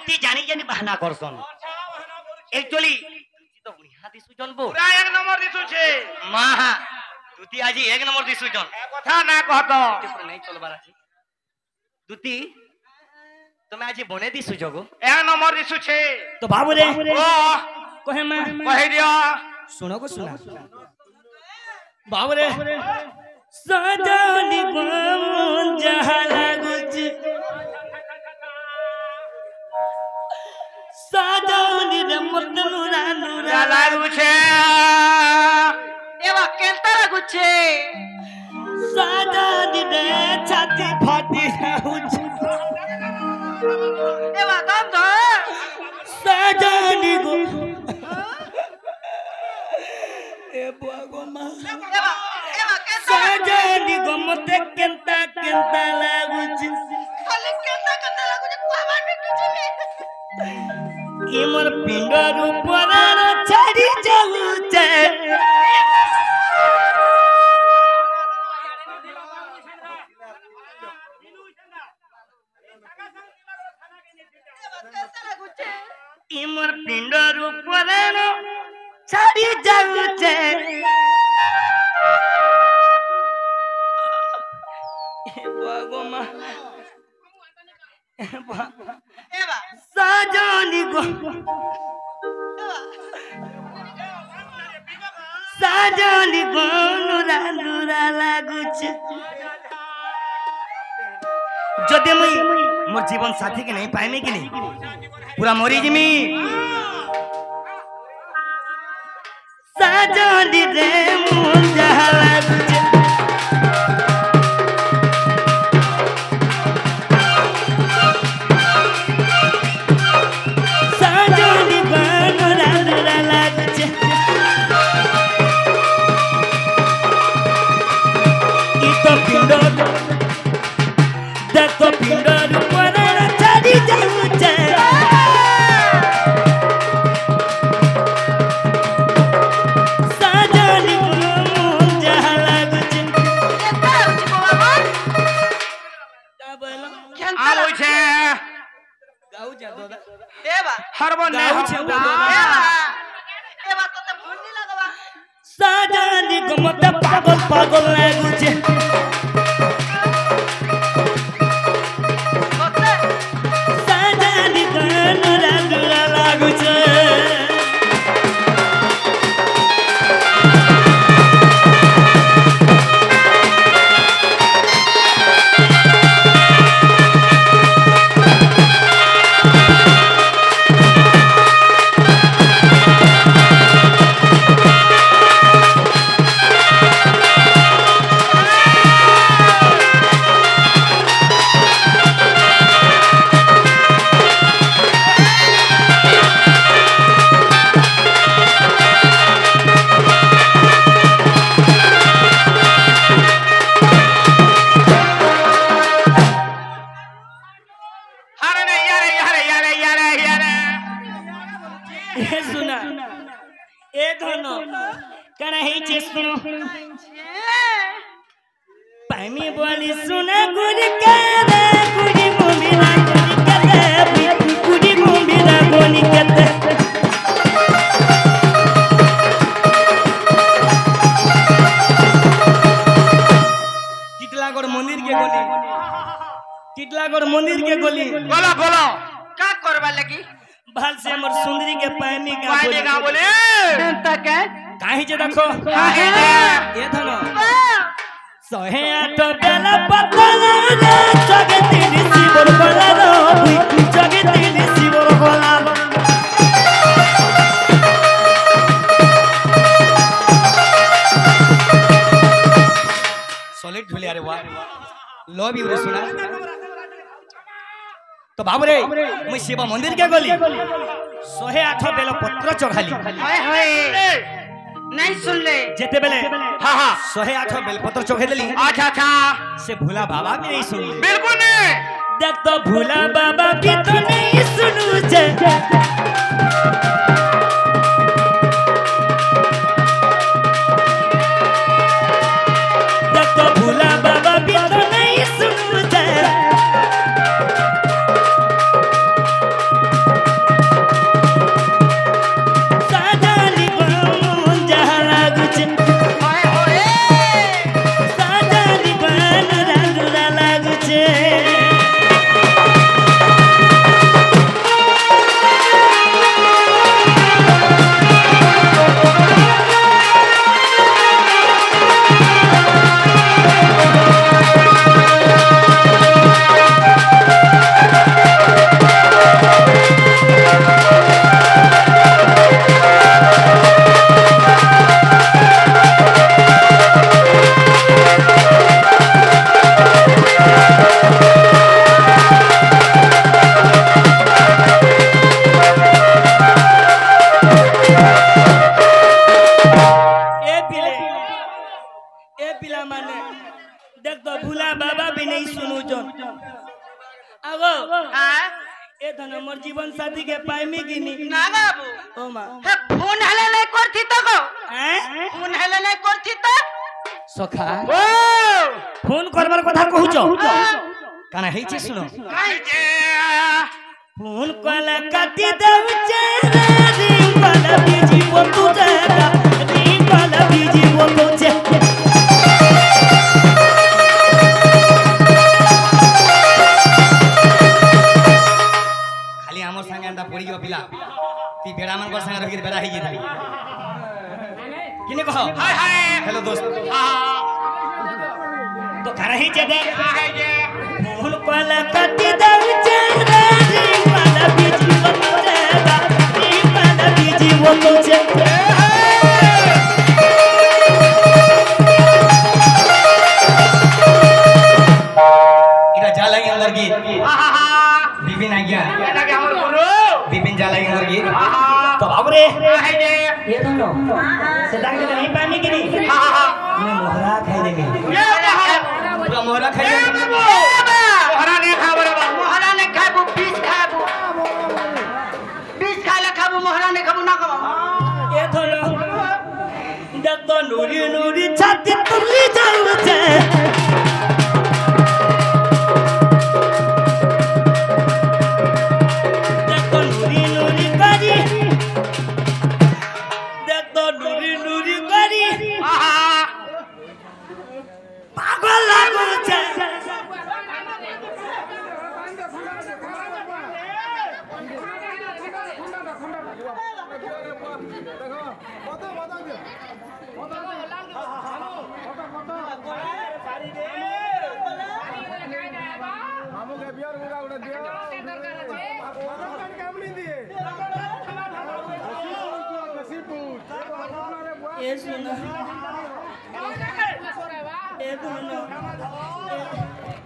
দুটি জানি জানি বাহানা করছন একচুয়ালি তো বুঢ়া দিছু জনবো পুরা এক নম্বর দিছুছে মা দুটি আজি এক নম্বর দিছু জন কথা না কহত নাই চলবার আছে দুটি তুমি আজি বনে দিছু জগো এক নম্বর দিছুছে তো বাবু রে ও কহে মা কহি দিও सुनो को सुना बाबू रे सजनी गम जहाला गुज सजनी रे मत नुरा नुरा লাগুছে एवा केंता लागुछे सजनी रे छाती फाटी हुज एवा दाम दो सजनी गो ए बुआ गो मां एवा एवा केंता सजनी गो मते केंता केंता लागुछ खाली केंता केंता लागुछे कोबा बिकुछे इमर पिंडर ऊपर छाड़ी जाऊचे इमर पिंडर ऊपर छाड़ी जाऊचे भगवान एवा साजनी गो साजनी गो नुरा नुरा लागुछ जदि मुई मोर जीवन साथी के नहीं पाएमी कि नहीं पूरा मरी जिमी साजनी रे मुझा लागुछ साजनी गो नुरा नुरा लागुछ ई तो पिंडो देखो पिंडर ऊपर चढ़ी जाऊचे साजनी मुझे लागुचे केंता लागुछे कोबा का बोलो केंता आलुছে गाऊ जा दादा एवा हरबने गाऊছে दादा एवा एवा तो भुन्नी लगवा साजनी को मत पागल पागल लागुचे ओके साजनी को नुरा नुरा लागुचे हरे ने यारे यारे यारे यारे यारे ए सुना ए धनो कना हे चे सुनो पामी बोली सुना गुरी के रे गुरी मुंबी ना गुरी के रे गुरी मुंबी ना गुरी के रे टिटलागढ़ मंदिर के गली टिटलागढ़ मंदिर के गली बोलो बोलो का करबा लगी भाल से हमर सुंदरी के पानी का पानी का बोले केंता के काहे जे देखो काहे जे? ए धनो 108 बेला पतला रे जगती शिवर बला रो जगती शिवर बला सॉलिड ढुलिया रे वाह लव यू रे सुना तो बाबू रे मैं शिव मंदिर के गली 108 बेला पत्र चढ़ाली हाय हाय नहीं सुन ले जेते बेले हाँ हाँ 108 बेलपत्र चोखे देली अच्छा अच्छा से भूला बाबा भी नहीं सुनली बिल्कुल नहीं देख तो भूला बाबा भी तो नहीं सुनू जे देख तो भूला बाबा भी तो नहीं सुनू जे আগো হ্যাঁ এ ধন মোর জীবন সাথী কে পাইমি কিনি না বাবু ও মা হে ফোন হেলে নাই করছি তো গো হ্যাঁ ফোন হেলে নাই করছি তো সখা ও ফোন করবার কথা কহুছ কানা হেইছে শুনো কাই যে ফোন কলা কাটি দেউছে রিং কলা বিজি বতু জায়গা রিং কলা বিজি বতু জায়গা খালি আমার সঙ্গে এন্ডা পড়ি গিয়ে পিলা তুই বেড়া মানকর সঙ্গে রহির বেড়া হই যাবি কিনে কহ হাই হাই হ্যালো দোস্ত তো খারা হেইছে দে হাই যে ফোন কলা কাটি দেউছে রিং কলা বিজি বতু জায়গা রিং কলা বিজি বতু জায়গা এটা যা লাগে আমার গীত আহা বিপিন আজ্ঞা এটা কি আমার গুরু বিপিন যা লাগে আমার গীত তো বাবরে হাই যে এ ধন সে ডাক দে নাই পাইমি কিনি আহা मैं मोहरा खाई देंगे এ বাবা পুরা মোহরা খাই এ বাবু ওহরা নে খাবার বাবু মোহরা নে খাবো বিষ খাবো বিষ খাইলে খাবো মোহরা নে খাবো না খাবো ये धोलो देख तो नूरी नूरी छाती तुरली जाऊचे देख तो नूरी नूरी करी देख तो नूरी नूरी करी আহা पागल लागूचे ये सुनो ये सुनो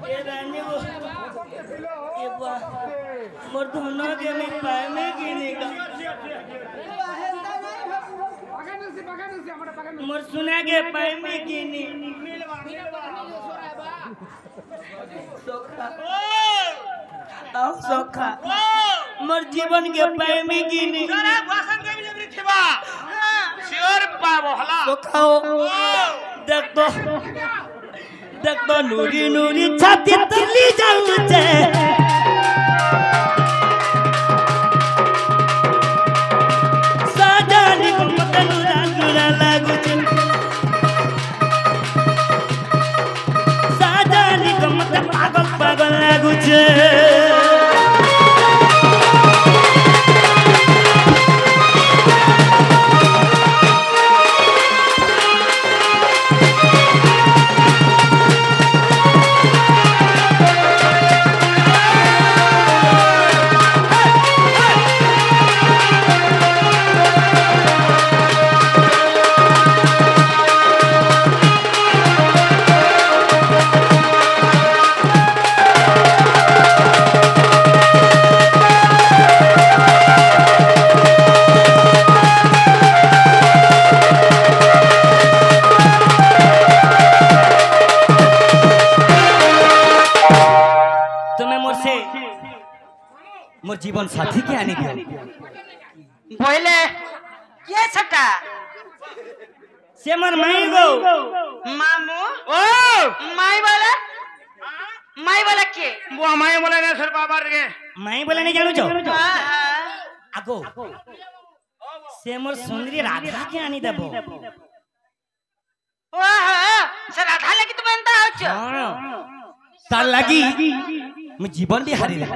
ये रानी वो ये बा मोर धोनो के में पाए में गिनी का मोर सुना के पाए में गिनी आओ सोखा मोर जीवन के पाए में गिनी তোরা ভাষণ কবি lebri থিবা শিওর পাবো হলা सोखाओ देख तो नूरी नूरी छाती तुरली जाऊचे साजानी को मतनुरा नुरा लागुचे साजानी को मत पागल पागल लागुचे मोर जीवन साथी के आने दियो बोले ये छटा से मोर माई गो मामू ও माई वाला के বো আমায় বলে না সর বাবার রে माई बोले नहीं जानू छो हाँ, आगो से मोर सुंदरी राधा के आनी देबो हाँ, सर राधा लगी तो बनता हो छो तार लगी मैं जीवन भी हारी ले